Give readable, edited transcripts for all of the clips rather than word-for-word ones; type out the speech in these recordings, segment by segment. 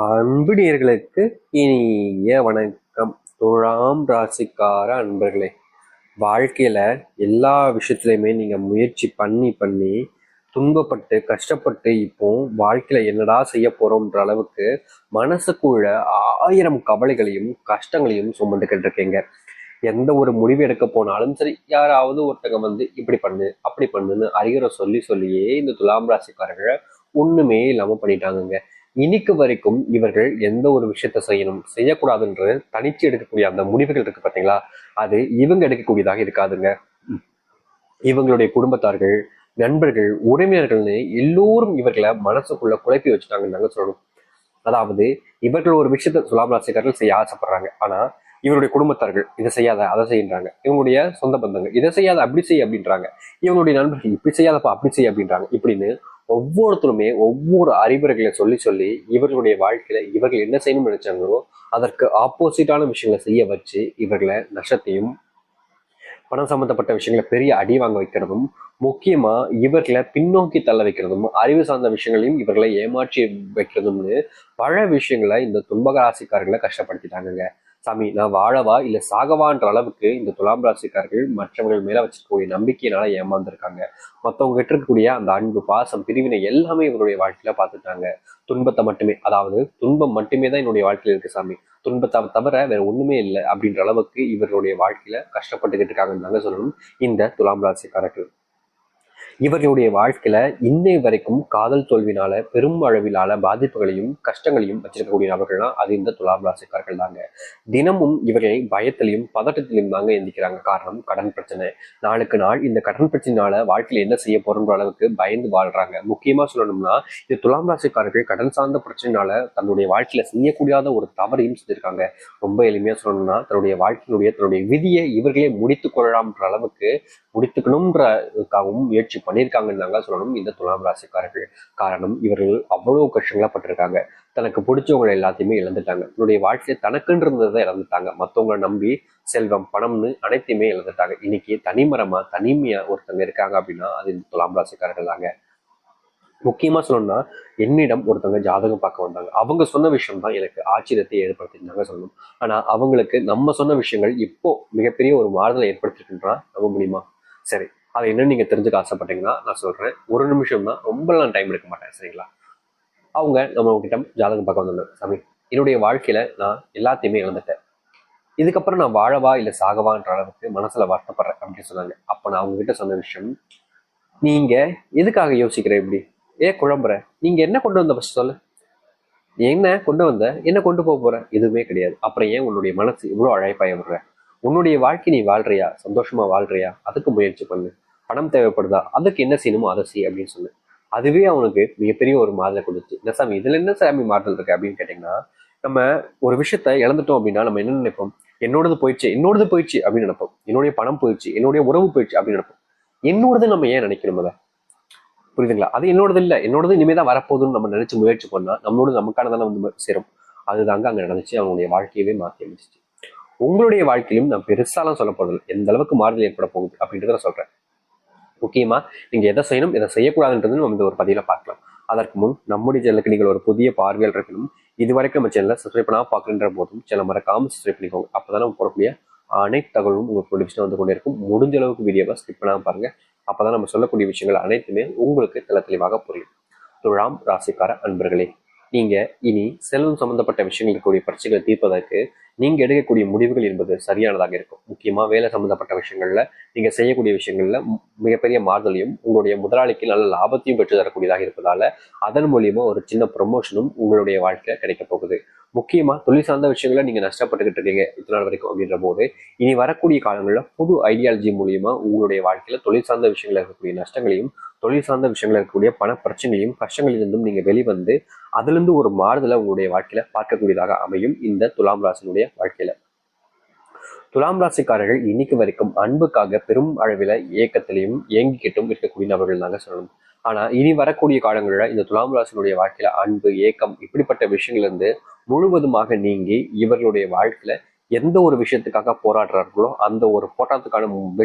அன்பு நேயர்களுக்கு இனிய வணக்கம். துலாம் ராசிக்கார அன்பர்களே, வாழ்க்கையில எல்லா விஷயத்துலையுமே நீங்க முயற்சி பண்ணி பண்ணி துன்பப்பட்டு கஷ்டப்பட்டு இப்போ வாழ்க்கையில என்னடா செய்ய போறோம்ன்ற அளவுக்கு மனசுக்குள்ள 1000 கவலைகளையும் கஷ்டங்களையும் சுமந்துக்கிட்டு இருக்கீங்க. எந்த ஒரு முடிவு எடுக்க போனாலும் சரி, யாராவது ஒருத்தங்க வந்து இப்படி பண்ணு அப்படி பண்ணுன்னு அறிகுறை சொல்லி சொல்லியே இந்த துலாம் ராசிக்காரர்களை ஒண்ணுமே இல்லாம பண்ணிட்டாங்க. இன்னைக்கு வரைக்கும் இவர்கள் எந்த ஒரு விஷயத்த செய்யணும் செய்யக்கூடாதுன்ற தனிச்சு எடுக்கக்கூடிய அந்த முடிவுகள் இருக்கு பாத்தீங்களா, அது இவங்க எடுக்கக்கூடியதாக இருக்காதுங்க. இவங்களுடைய குடும்பத்தார்கள், நண்பர்கள், உறவினர்கள்னு எல்லோரும் இவர்களை மனசுக்குள்ள குழப்பி வச்சுட்டாங்கன்னு சொல்லணும். அதாவது இவர்கள் ஒரு விஷயத்த துலாம் ராசிக்காரர்கள் செய்ய ஆசைப்படுறாங்க. ஆனா இவருடைய குடும்பத்தார்கள் இதை செய்யாத அதை செய்யறாங்க. இவங்களுடைய சொந்த பந்தங்கள் இதை செய்யாத அப்படி செய்ய அப்படின்றாங்க. இவங்களுடைய நண்பர்கள் இப்படி செய்யாதப்பா அப்படி செய்ய அப்படின்றாங்க. இப்படின்னு ஒவ்வொருத்தருமே ஒவ்வொரு அறிவுரைகளை சொல்லி சொல்லி இவர்களுடைய வாழ்க்கையில இவர்கள் என்ன செய்யணும்னு நினைச்சாங்களோ அதற்கு ஆப்போசிட்டான விஷயங்களை செய்ய வச்சு இவர்களை நஷ்டத்தையும் பணம் சம்பந்தப்பட்ட விஷயங்களை பெரிய அடி வாங்க வைக்கிறதும், முக்கியமா இவர்களை பின்னோக்கி தள்ள வைக்கிறதும், அறிவு சார்ந்த விஷயங்களையும் இவர்களை ஏமாற்றி வைக்கிறதும்னு பல விஷயங்களை இந்த துன்பக ராசிக்காரர்களை கஷ்டப்படுத்திட்டாங்க. சாமி, நான் வாழவா இல்ல சாகவான்ற அளவுக்கு இந்த துலாம் ராசிக்காரர்கள் மற்றவர்கள் மேல வச்சிருக்கக்கூடிய நம்பிக்கையினால ஏமாந்துருக்காங்க. மற்றவங்க கிட்ட இருக்கக்கூடிய அந்த அன்பு, பாசம், பிரிவினை எல்லாமே இவருடைய வாழ்க்கையில பார்த்துட்டாங்க. துன்பத்தை மட்டுமே, அதாவது துன்பம் மட்டுமே தான் என்னுடைய வாழ்க்கையில இருக்கு சாமி, துன்பத்தை தவிர வேற ஒண்ணுமே இல்லை அப்படின்ற அளவுக்கு இவர்களுடைய வாழ்க்கையில கஷ்டப்பட்டுக்கிட்டு இருக்காங்கன்னு தாங்க சொல்லணும் இந்த துலாம் ராசிக்காரர்கள். இவர்களுடைய வாழ்க்கையில இன்னை வரைக்கும் காதல் தோல்வினால பெரும் அளவிலான பாதிப்புகளையும் கஷ்டங்களையும் வச்சிருக்கக்கூடிய நபர்கள்னா அது இந்த துலாம் ராசிக்காரர்கள் தாங்க. தினமும் இவர்களை பயத்திலையும் பதட்டத்திலையும் தாங்க எந்திக்கிறாங்க. காரணம் கடன் பிரச்சனை. நாளுக்கு நாள் இந்த கடன் பிரச்சனைனால வாழ்க்கையில என்ன செய்ய போறோன்ற அளவுக்கு பயந்து வாழ்றாங்க. முக்கியமா சொல்லணும்னா இந்த துலாம் ராசிக்காரர்கள் கடன் சார்ந்த பிரச்சனைனால தன்னுடைய வாழ்க்கையில செய்யக்கூடியாத ஒரு தவறையும் செஞ்சிருக்காங்க. ரொம்ப எளிமையா சொல்லணும்னா தன்னுடைய விதியை இவர்களே முடித்து கொள்ளலாம்ன்ற அளவுக்கு முடித்துக்கணும்ன்றதுக்காகவும் முயற்சி பண்ணியிருக்காங்கன்னு தாங்க சொல்லணும் இந்த துலாம் ராசிக்காரர்கள். காரணம் இவர்கள் அவ்வளவு கஷ்டங்களா பட்டிருக்காங்க. தனக்கு பிடிச்சவங்களை எல்லாத்தையுமே இழந்துட்டாங்க. தன்னுடைய வாழ்க்கையை தனக்குன்னு இருந்ததை இழந்துட்டாங்க. மற்றவங்களை நம்பி செல்வம், பணம்னு அனைத்தையுமே இழந்துட்டாங்க. இன்னைக்கு தனிமரமா தனிமையா ஒருத்தங்க இருக்காங்க அப்படின்னா அது இந்த துலாம் ராசிக்காரர்கள் தாங்க. முக்கியமா சொல்லணும்னா என்னிடம் ஒருத்தவங்க ஜாதகம் பார்க்க வந்தாங்க. அவங்க சொன்ன விஷயம் தான் எனக்கு ஆச்சரியத்தை ஏற்படுத்தினாங்க சொல்லணும். ஆனா அவங்களுக்கு நம்ம சொன்ன விஷயங்கள் இப்போ மிகப்பெரிய ஒரு மாறுதலை ஏற்படுத்திருக்குன்றா நம்ப முடியுமா? சரி, அதை என்னன்னு நீங்க தெரிஞ்சுக்க ஆசைப்பட்டீங்கன்னா நான் சொல்றேன். ஒரு நிமிஷம் தான், ரொம்பலாம் டைம் எடுக்க மாட்டேன், சரிங்களா? அவங்க நம்ம கிட்ட ஜாதகம் பார்க்க வந்தாங்க. சாமி, என்னுடைய வாழ்க்கையில நான் எல்லாத்தையுமே இழந்துட்டேன். இதுக்கப்புறம் நான் வாழவா இல்ல சாகவான்ற அளவுக்கு மனசுல வருத்தப்படுறேன் அப்படின்னு சொன்னாங்க. அப்ப நான் அவங்க கிட்ட சொன்ன விஷயம், நீங்க எதுக்காக யோசிக்கிற இப்படி? ஏன் குழம்புற? நீங்க என்ன கொண்டு வந்த ஃபர்ஸ்ட் சொல்லு. என்ன கொண்டு வந்த, என்ன கொண்டு போற? எதுவுமே கிடையாது. அப்புறம் ஏன் உன்னுடைய மனசு இவ்வளவு அழைப்பாய விடுற? உன்னுடைய வாழ்க்கை நீ வாழ்றியா? சந்தோஷமா வாழ்றியா? அதுக்கு முயற்சி பண்ணு. பணம் தேவைப்படுதா? அதுக்கு என்ன செய்யணுமோ அதை செய் அப்படின்னு சொல்லு. அதுவே அவனுக்கு மிகப்பெரிய ஒரு மாறுதலை கொடுத்து, என்ன சாமி இதுல என்ன சாமி மாறுதல் இருக்கு அப்படின்னு கேட்டீங்கன்னா, நம்ம ஒரு விஷயத்த இழந்துட்டோம் அப்படின்னா நம்ம என்ன நினைப்போம்? என்னோடது போயிடுச்சு அப்படின்னு நினைப்போம். என்னுடைய பணம் போயிடுச்சு, என்னுடைய உறவு போயிடுச்சு அப்படின்னு நினைப்போம். என்னோடது நம்ம ஏன் நினைக்கணும்? அதை புரியுதுங்களா? அது என்னோடது இல்லை, என்னோடது இனிமேதான் வரப்போகுதுன்னு நம்ம நினைச்சு முயற்சி பண்ணா நம்மளோட நமக்கானதானே வந்து சேரும். அதுதாங்க அங்க நடந்துச்சு. அவனுடைய வாழ்க்கையவே மாற்றி அமைச்சிச்சு. உங்களுடைய வாழ்க்கையிலும் நான் பெருசாலாம் சொல்ல போறது எந்த அளவுக்கு மாறுதல் ஏற்பட போகுது அப்படின்றத நான் சொல்றேன். முக்கியமா நீங்க எதை செய்யணும் எதை செய்யக்கூடாதுன்றது நம்ம இந்த ஒரு பதிவுல பார்க்கலாம். அதற்கு முன் நம்முடைய சேனலுக்கு நீங்கள் ஒரு புதிய பார்வையில் இருக்கணும். இதுவரைக்கும் நம்ம சேனலை சப்ஸ்கிரைப் பண்ணாம பார்க்கின்ற போதும் சேனல் மறக்காம சப்ஸ்கிரைப் பண்ணிக்கோங்க. அப்பதான் நம்ம போடக்கூடிய அனைத்து தகவலும் உங்களுக்கு நோட்டிஃபிகேஷன் வந்து கொண்டே இருக்கும். முடிஞ்ச அளவுக்கு வீடியோவை ஸ்கிப் பண்ணாம பாருங்க. அப்பதான் நம்ம சொல்லக்கூடிய விஷயங்கள் அனைத்துமே உங்களுக்கு தெளிவாக புரியும். துலாம் ராசிக்கார அன்பர்களே, நீங்க இனி செல்வம் சம்பந்தப்பட்ட விஷயங்கள் இருக்கக்கூடிய பிரச்சனைகளை தீர்ப்பதற்கு நீங்க எடுக்கக்கூடிய முடிவுகள் என்பது சரியானதாக இருக்கும். முக்கியமா வேலை சம்பந்தப்பட்ட விஷயங்கள்ல நீங்க செய்யக்கூடிய விஷயங்கள்ல மிகப்பெரிய மாறுதலையும் உங்களுடைய முதலாளிக்கு நல்ல லாபத்தையும் பெற்று தரக்கூடியதாக இருப்பதால அதன் மூலியமா ஒரு சின்ன ப்ரொமோஷனும் உங்களுடைய வாழ்க்கையில கிடைக்க போகுது. முக்கியமா தொழில் சார்ந்த விஷயங்களை நீங்க நஷ்டப்பட்டுக்கிட்டு இருக்கீங்க இத்தனை நாள் வரைக்கும் அப்படின்ற போது இனி வரக்கூடிய காலங்களில் புது ஐடியாலஜி மூலியமா உங்களுடைய வாழ்க்கையில தொழில் சார்ந்த விஷயங்கள் இருக்கக்கூடிய நஷ்டங்களையும் தொழில் சார்ந்த விஷயங்கள் இருக்கக்கூடிய பண பிரச்சனையும் கஷ்டங்களிலிருந்தும் நீங்க வெளிவந்து அதுல இருந்து ஒரு மாறுதலை உங்களுடைய வாழ்க்கையில பார்க்கக்கூடியதாக அமையும் இந்த துலாம் ராசினுடைய வாழ்க்கையில. துலாம் ராசிக்காரர்கள் இன்னைக்கு வரைக்கும் அன்புக்காக பெரும் அளவில ஏக்கத்திலையும் ஏங்கிக்கிட்டும் இருக்கக்கூடிய நபர்கள் தாங்க சொல்லணும். ஆனா இனி வரக்கூடிய காலங்களில் இந்த துலாம் ராசினுடைய வாழ்க்கையில அன்பு, ஏக்கம் இப்படிப்பட்ட விஷயங்கள்ல இருந்து முழுவதுமாக நீங்கி இவர்களுடைய வாழ்க்கையில எந்த ஒரு விஷயத்துக்காக போராடுறார்களோ அந்த ஒரு போராட்டத்துக்கான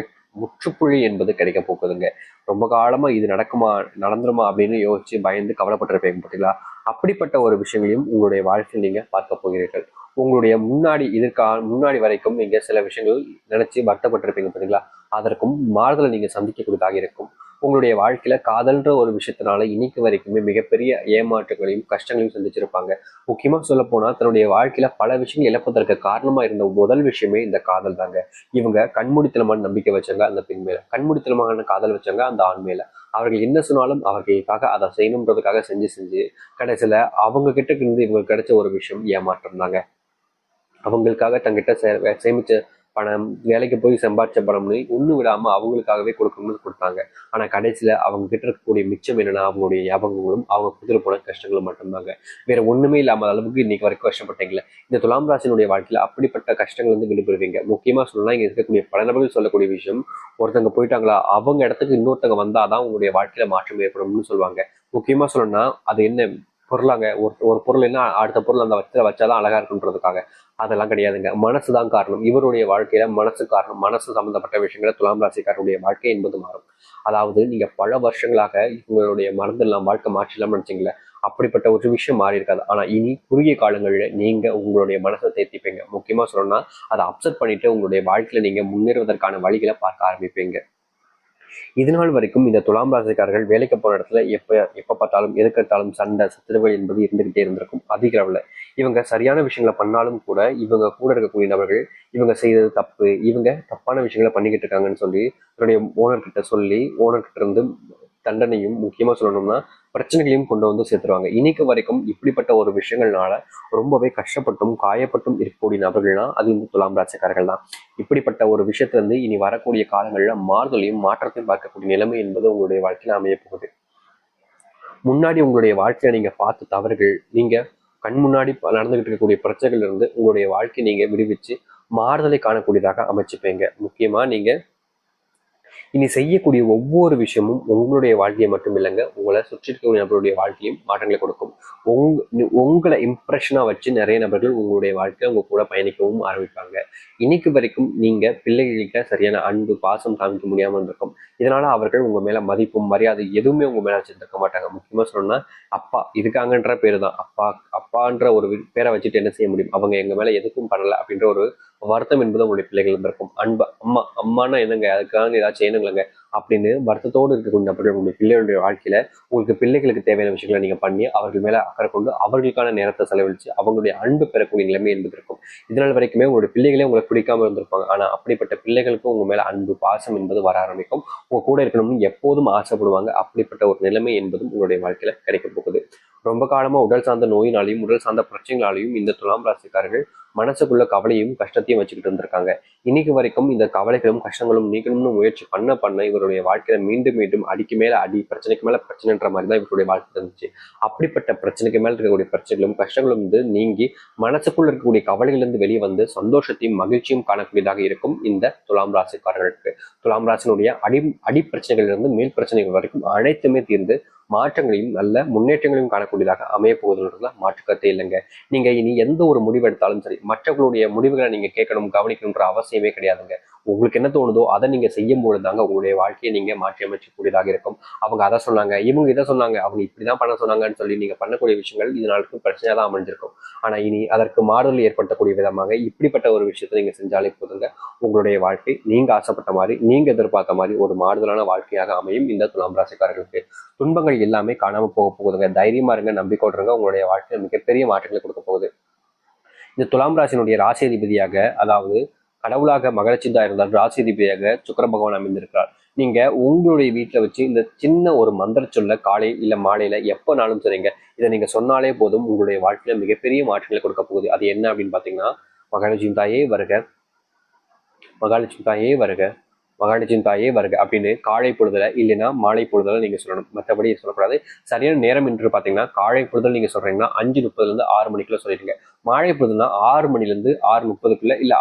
முற்றுப்புள்ளி என்பது கிடைக்க போகுதுங்க. ரொம்ப காலமா இது நடந்துருமா அப்படின்னு யோசிச்சு பயந்து கவலைப்பட்டிருப்பீங்க பார்த்தீங்களா? அப்படிப்பட்ட ஒரு விஷயங்களையும் உங்களுடைய வாழ்க்கையில் நீங்க பார்க்க போகிறீர்கள். உங்களுடைய முன்னாடி வரைக்கும் நீங்க சில விஷயங்கள் நினைச்சு வருத்தப்பட்டிருப்பீங்க பார்த்தீங்களா, அதற்கும் மாறுதலை நீங்க சந்திக்கக்கூடியதாக இருக்கும். உங்களுடைய வாழ்க்கையில காதல்ன்ற ஒரு விஷயத்தினால இன்னைக்கு வரைக்குமே மிகப்பெரிய ஏமாற்றங்களையும் கஷ்டங்களையும் சந்திச்சிருப்பாங்க. முக்கியமா சொல்ல போனா தன்னுடைய வாழ்க்கையில பல விஷயங்கள் இழப்பதற்கு காரணமா இருந்த முதல் விஷயமே இந்த காதல் தாங்க. இவங்க கண்மூடித்தனமான நம்பிக்கை வச்சாங்க அந்த பெண் மேல, கண்மூடித்தனமான காதல் வச்சாங்க அந்த ஆண் மேல. அவர்கள் என்ன சொன்னாலும் அவர்களுக்காக அதை செய்யணுன்றதுக்காக செஞ்சு செஞ்சு கடைசியில அவங்க கிட்ட இருந்து இவங்களுக்கு கிடைச்ச ஒரு விஷயம் ஏமாற்றம் தாங்க. அவங்களுக்காக தங்கிட்ட சேமிச்ச பணம், வேலைக்கு போய் சம்பாதிச்ச பணம்னு ஒண்ணு விடாம அவங்களுக்காகவே கொடுக்கணும்னு கொடுத்தாங்க. ஆனா கடைசியில அவங்க கிட்ட இருக்கக்கூடிய மிச்சம் என்னன்னா அவங்களுடைய ஞாபகங்களும் அவங்க கொடுத்துட்டு போன கஷ்டங்களும் மட்டும்தாங்க. வேற ஒண்ணுமே இல்லாம அளவுக்கு இன்னைக்கு வரைக்கும் கஷ்டப்பட்டீங்களே. இந்த துலாம் ராசினுடைய வாழ்க்கையில அப்படிப்பட்ட கஷ்டங்கள் வந்து விடுபடுவீங்க. முக்கியமா சொல்லலாம், இங்க இருக்கக்கூடிய பல நபர்கள் சொல்லக்கூடிய விஷயம், ஒருத்தவங்க போயிட்டாங்களா அவங்க இடத்துக்கு இன்னொருத்தவங்க வந்தாதான் உங்களுடைய வாழ்க்கையில மாற்றம் ஏற்படும்னு சொல்லுவாங்க. முக்கியமா சொல்லணும்னா அது என்ன பொருளாங்க, ஒரு பொருள் என்ன அடுத்த பொருள் அந்த வச்சாதான் அழகா இருக்குன்றதுக்காக அதெல்லாம் கிடையாதுங்க. மனசுதான் காரணம். இவருடைய வாழ்க்கையில மனசு காரணம். மனசு சம்பந்தப்பட்ட விஷயங்களை துலாம் ராசிக்காரருடைய வாழ்க்கை என்பது மாறும். அதாவது நீங்க பல வருஷங்களாக உங்களுடைய மறந்துடலாம், வாழ்க்கை மாற்றிடலாம்னு நினைச்சீங்களே, அப்படிப்பட்ட ஒரு விஷயம் மாறி இருக்காது. ஆனா இனி குறுகிய காலங்களில் நீங்க உங்களுடைய மனசை தேத்திப்பீங்க. முக்கியமா சொல்லணும்னா அதை அப்செட் பண்ணிட்டு உங்களுடைய வாழ்க்கையில நீங்க முன்னேறுவதற்கான வழிகளை பார்க்க ஆரம்பிப்பீங்க. இது நாள் வரைக்கும் இந்த துலாம் ராசிக்காரர்கள் வேலைக்கு போன இடத்துல எப்ப பார்த்தாலும் எதுக்கெடுத்தாலும் சண்டை சச்சரவுகள் என்பது இருந்துகிட்டே இருந்திருக்கும் அதிக அளவுல. இவங்க சரியான விஷயங்களை பண்ணாலும் கூட இவங்க கூட இருக்கக்கூடிய நபர்கள் இவங்க செய்தது தப்பு, இவங்க தப்பான விஷயங்களை பண்ணிக்கிட்டு இருக்காங்கன்னு சொல்லி தன்னுடைய ஓனர் கிட்ட இருந்து தண்டனையும், முக்கியமா சொல்லணும்னா பிரச்சனைகளையும் கொண்டு வந்து சேர்த்துருவாங்க. இன்னைக்கு வரைக்கும் இப்படிப்பட்ட ஒரு விஷயங்கள்னால ரொம்பவே கஷ்டப்பட்டும் காயப்பட்டும் இருக்கக்கூடிய நபர்கள்னா அது இந்த துலாம் ராசிக்காரர்கள் தான். இப்படிப்பட்ட ஒரு விஷயத்துல இருந்து இனி வரக்கூடிய காலங்களில் மாறுதலையும் மாற்றத்தையும் பார்க்கக்கூடிய நிலைமை என்பது உங்களுடைய வாழ்க்கையில அமைய போகுது. முன்னாடி உங்களுடைய வாழ்க்கையில நீங்க பார்த்த தவறுகள், நீங்க கண் முன்னாடி நடந்துகிட்டு இருக்கக்கூடிய பிரச்சனைகள் இருந்து உங்களுடைய வாழ்க்கையை நீங்க விடுவிச்சு மாறுதலை காணக்கூடியதாக அமைச்சுப்பீங்க. முக்கியமா நீங்க இனி செய்யக்கூடிய ஒவ்வொரு விஷயமும் உங்களுடைய வாழ்க்கையை மட்டும் இல்லைங்க, உங்களை சுற்றி இருக்கக்கூடிய நபருடைய வாழ்க்கையும் மாற்றங்களை கொடுக்கும். உங்களை இம்ப்ரெஷனா வச்சு நிறைய நபர்கள் உங்களுடைய வாழ்க்கையை உங்க கூட பயணிக்கவும் ஆரம்பிப்பாங்க. இன்னைக்கு வரைக்கும் நீங்க பிள்ளைகளுக்கு சரியான அன்பு பாசம் காமிக்க முடியாம இருக்கும். இதனால அவர்கள் உங்க மேல மதிப்பும் மரியாதை எதுவுமே உங்க மேல வச்சிருக்க மாட்டாங்க. முக்கியமா சொல்லணும்னா அப்பா இருக்காங்கன்ற பேரு தான். அப்பான்ற ஒரு பேரை வச்சுட்டு என்ன செய்ய முடியும், அவங்க எங்க மேல எதுக்கும் பண்ணல அப்படின்ற ஒரு வருத்தம் என்பது உங்களுடைய பிள்ளைகள் இருக்கும். அன்பா அம்மானா என்னங்க, அதுக்காக ஏதாச்சும் செய்யணுங்களங்க அப்படின்னு வருத்தத்தோடு இருக்கக்கூடிய நபர்கள் உங்களுடைய பிள்ளைகளுடைய வாழ்க்கையில உங்களுக்கு பிள்ளைகளுக்கு தேவையான விஷயங்களை நீங்க பண்ணி அவர்கள் மேல அக்கறை கொண்டு அவர்களுக்கான நேரத்தை செலவழிச்சு அவங்களுடைய அன்பு பெறக்கூடிய நிலைமை என்பது இருக்கும். இதனால் வரைக்குமே உங்களுடைய பிள்ளைகளே உங்களுக்கு பிடிக்காம இருந்திருப்பாங்க. ஆனா அப்படிப்பட்ட பிள்ளைகளுக்கும் உங்க மேல அன்பு பாசம் என்பது வர ஆரம்பிக்கும். உங்க கூட இருக்கணும்னு எப்போதும் ஆசைப்படுவாங்க. அப்படிப்பட்ட ஒரு நிலைமை என்பதும் உங்களுடைய வாழ்க்கையில கிடைக்க போகுது. ரொம்ப காலமா உடல் சார்ந்த நோயினாலையும் உடல் சார்ந்த பிரச்சனைகளாலையும் இந்த துலாம் ராசிக்காரர்கள் மனசுக்குள்ள கவலையும் கஷ்டத்தையும் வச்சுக்கிட்டு இருந்திருக்காங்க. இன்னைக்கு வரைக்கும் இந்த கவலைகளும் கஷ்டங்களும் நீக்கணும்னு முயற்சி பண்ண இவருடைய வாழ்க்கையில மீண்டும் மீண்டும் அடிக்கு மேல அடி, பிரச்சனைக்கு மேல பிரச்சனைன்ற மாதிரி தான் இவருடைய வாழ்க்கை இருந்துச்சு. அப்படிப்பட்ட பிரச்சனைக்கு மேல இருக்கக்கூடிய பிரச்சனைகளும் கஷ்டங்களும் வந்து நீங்கி மனசுக்குள்ள இருக்கக்கூடிய கவலைகளிலிருந்து வெளியே வந்து சந்தோஷத்தையும் மகிழ்ச்சியும் காணக்கூடியதாக இருக்கும் இந்த துலாம் ராசிக்காரர்களுக்கு. துலாம் ராசினுடைய அடி பிரச்சனைகளிலிருந்து மேல் பிரச்சனைகள் வரைக்கும் அனைத்துமே தீர்ந்து மாற்றங்களையும் நல்ல முன்னேற்றங்களையும் காணக்கூடியதாக அமைய போவதுன்றதுல மாற்றுக்கருத்தே இல்லைங்க. நீங்க இனி எந்த ஒரு முடிவு எடுத்தாலும் சரி, மற்றவர்களுடைய முடிவுகளை நீங்க கேட்கணும் கவனிக்கணும்ன்ற அவசியமே கிடையாதுங்க. உங்களுக்கு என்ன தோணுதோ அதை நீங்க செய்யும் பொழுதுதாங்க உங்களுடைய வாழ்க்கையை நீங்க மாற்றி அமைக்கக்கூடியதாக இருக்கும். அவங்க அதை சொன்னாங்க, இவங்க இதை சொன்னாங்க, அவங்க இப்படிதான் பண்ண சொன்னாங்கன்னு சொல்லி நீங்க பண்ணக்கூடிய விஷயங்கள் இதனால பிரச்சனையா தான் அமைஞ்சிருக்கும். ஆனா இனி அதற்கு மாறுதல் ஏற்படுத்தக்கூடிய விதமாக இப்படிப்பட்ட ஒரு விஷயத்தை நீங்க செஞ்சாலே போதுங்க, உங்களுடைய வாழ்க்கை நீங்க ஆசைப்பட்ட மாதிரி நீங்க எதிர்பார்த்த மாதிரி ஒரு மாறுதலான வாழ்க்கையாக அமையும். இந்த துலாம் ராசிக்காரர்களுக்கு துன்பங்கள் எல்லாமே காணாம போகுதுங்க. தைரியமா இருங்க, நம்பிக்கையோடு இருங்க. உங்களுடைய வாழ்க்கையில மிகப்பெரிய மாற்றங்களை கொடுக்க போகுது. இந்த துலாம் ராசினுடைய ராசிதிபதியாக, அதாவது கடவுளாக மகரச்சிந்தா இருந்தால் ராசிதிபதியாக சுக்கிர பகவான் அமைந்திருக்கிறார். நீங்க உங்களுடைய வீட்டுல வச்சு இந்த சின்ன ஒரு மந்திர சொல்ல காலை இல்ல மாலையில எப்பனாலும் சரிங்க, இதை நீங்க சொன்னாலே போதும் உங்களுடைய வாழ்க்கையில மிகப்பெரிய மாற்றங்களை கொடுக்க போகுது. அது என்ன அப்படின்னு பாத்தீங்கன்னா, மகாலட்சுமி தாயே வருக, மகாலட்சுமி தாயே வருக, மகாலட்சுமி தாயே வருக அப்படின்னு காலை பொழுதுல இல்லைன்னா மாலை பொழுதுல நீங்க சொல்லணும். மற்றபடி சொல்லக்கூடாது. சரியான நேரம் என்று பாத்தீங்கன்னா காலை பொழுதுல நீங்க சொல்றீங்கன்னா 5:30 6 மணிக்குள்ள சொல்லிடுங்க. மாலை பொழுதுனா 6 மணில இருந்து 6:30 இல்ல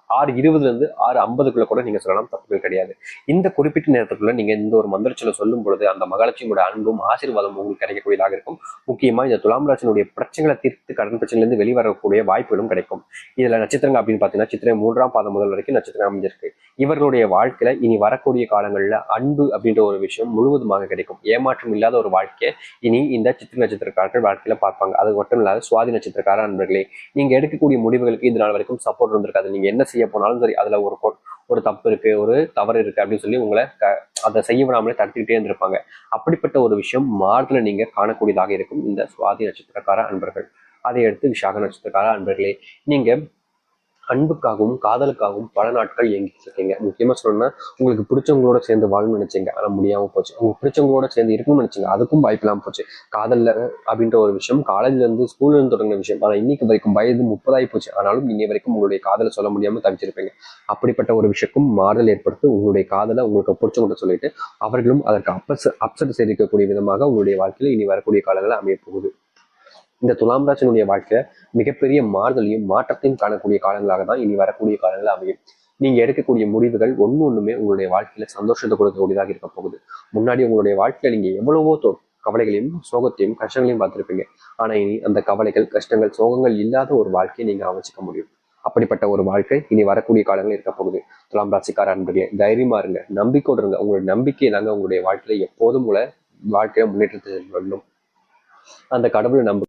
6:20 6:50 கூட நீங்க சொல்லலாம், தப்புகள் கிடையாது. இந்த குறிப்பிட்ட நேரத்துக்குள்ள நீங்க இந்த ஒரு மந்திரச்சொல்லை சொல்லும் பொழுது அந்த மகாலட்சுமியோட அன்பும் ஆசீர்வாதம் உங்களுக்கு கிடைக்கக்கூடியதாக இருக்கும். முக்கியமா இந்த துலாம் ராசினுடைய பிரச்சனைகளை தீர்த்து கடன் பிரச்சனையிலிருந்து வெளிவரக்கூடிய வாய்ப்புகளும் கிடைக்கும். இதுல நட்சத்திரங்கள் அப்படின்னு பாத்தீங்கன்னா சித்திரை 3ஆம் பாதம் முதல் வரைக்கும் நட்சத்திரம் அமைஞ்சிருக்கு. இவர்களுடைய வாழ்க்கையில இனி வரக்கூடிய காலங்கள்ல அன்பு அப்படின்ற ஒரு விஷயம் முழுவதுமாக கிடைக்கும். ஏமாற்றம் இல்லாத ஒரு வாழ்க்கையை இனி இந்த சித்திரை நட்சத்திரக்காரர்கள் வாழ்க்கையில பார்ப்பாங்க. அது மட்டும் இல்லாத சுவாதி நட்சத்திரக்கார நண்பர்களே, நீங்க எடுக்கக்கூடிய முடிவுகளுக்கு இது நாள் வரைக்கும் சப்போர்ட் இருந்திருக்காது. நீங்க என்ன செய்ய போனாலும் சரி அதுல ஒரு தப்பு இருக்கு, ஒரு தவறு இருக்கு அப்படின்னு சொல்லி உங்களை அதை செய்ய விடாமலே தடுத்துக்கிட்டே இருந்திருப்பாங்க. அப்படிப்பட்ட ஒரு விஷயம் மாறுதல நீங்க காணக்கூடியதாக இருக்கும் இந்த சுவாதி நட்சத்திரக்கார அன்பர்கள். அதை அடுத்து விசாக நட்சத்திரக்கார அன்பர்களே, நீங்க அன்புக்காகவும் காதலுக்காகவும் பல நாட்கள் இயங்கிட்டு இருக்கீங்க. முக்கியமா சொல்லணும்னா உங்களுக்கு பிடிச்சவங்களோட சேர்ந்து வாழணும்னு நினைச்சீங்க, ஆனா முடியாம போச்சு. உங்களுக்கு பிடிச்சவங்களோட சேர்ந்து இருக்கணும்னு நினைச்சீங்க, அதுக்கும் வாய்ப்பு இல்லாம போச்சு. காதல்ல அப்படின்ற ஒரு விஷயம் காலேஜ்ல இருந்து ஸ்கூல்ல இருந்து தொடங்கின விஷயம், ஆனா இன்னைக்கு வரைக்கும் வயது 30 போச்சு, ஆனாலும் இன்னை வரைக்கும் உங்களுடைய காதலை சொல்ல முடியாம தவிச்சிருப்பீங்க. அப்படிப்பட்ட ஒரு விஷயக்கும் மாறுதல் ஏற்படுத்தி உங்களுடைய காதலை உங்களுக்கு பிடிச்சவங்க சொல்லிட்டு அவர்களும் அதற்கு அப்செட் செய்திருக்கக்கூடிய விதமாக உங்களுடைய வாழ்க்கையில இனி வரக்கூடிய காலங்களில் அமைய போகுது. இந்த துலாம் ராசினுடைய வாழ்க்கையில மிகப்பெரிய மாறுதலையும் மாற்றத்தையும் காணக்கூடிய காலங்களாக தான் இனி வரக்கூடிய காலங்கள் அமையும். நீங்க எடுக்கக்கூடிய முடிவுகள் ஒண்ணுமே உங்களுடைய வாழ்க்கையில சந்தோஷத்தை கொடுக்கக்கூடியதாக இருக்க போகுது. முன்னாடி உங்களுடைய வாழ்க்கையில நீங்க எவ்வளவோ கவலைகளையும் சோகத்தையும் கஷ்டங்களையும் பார்த்திருப்பீங்க. ஆனா இனி அந்த கவலைகள் கஷ்டங்கள் சோகங்கள் இல்லாத ஒரு வாழ்க்கையை நீங்க அமைச்சுக்க முடியும். அப்படிப்பட்ட ஒரு வாழ்க்கை இனி வரக்கூடிய காலங்கள் இருக்க போகுது. துலாம் ராசிக்கார அன்பர்களே, தைரியமா இருங்க, நம்பிக்கையோடு இருங்க. உங்களுடைய நம்பிக்கை தாங்க உங்களுடைய வாழ்க்கையில எப்போதும் உங்களை வாழ்க்கையில முன்னேற்றத்தை வரணும். அந்த கடவுளை நம்ப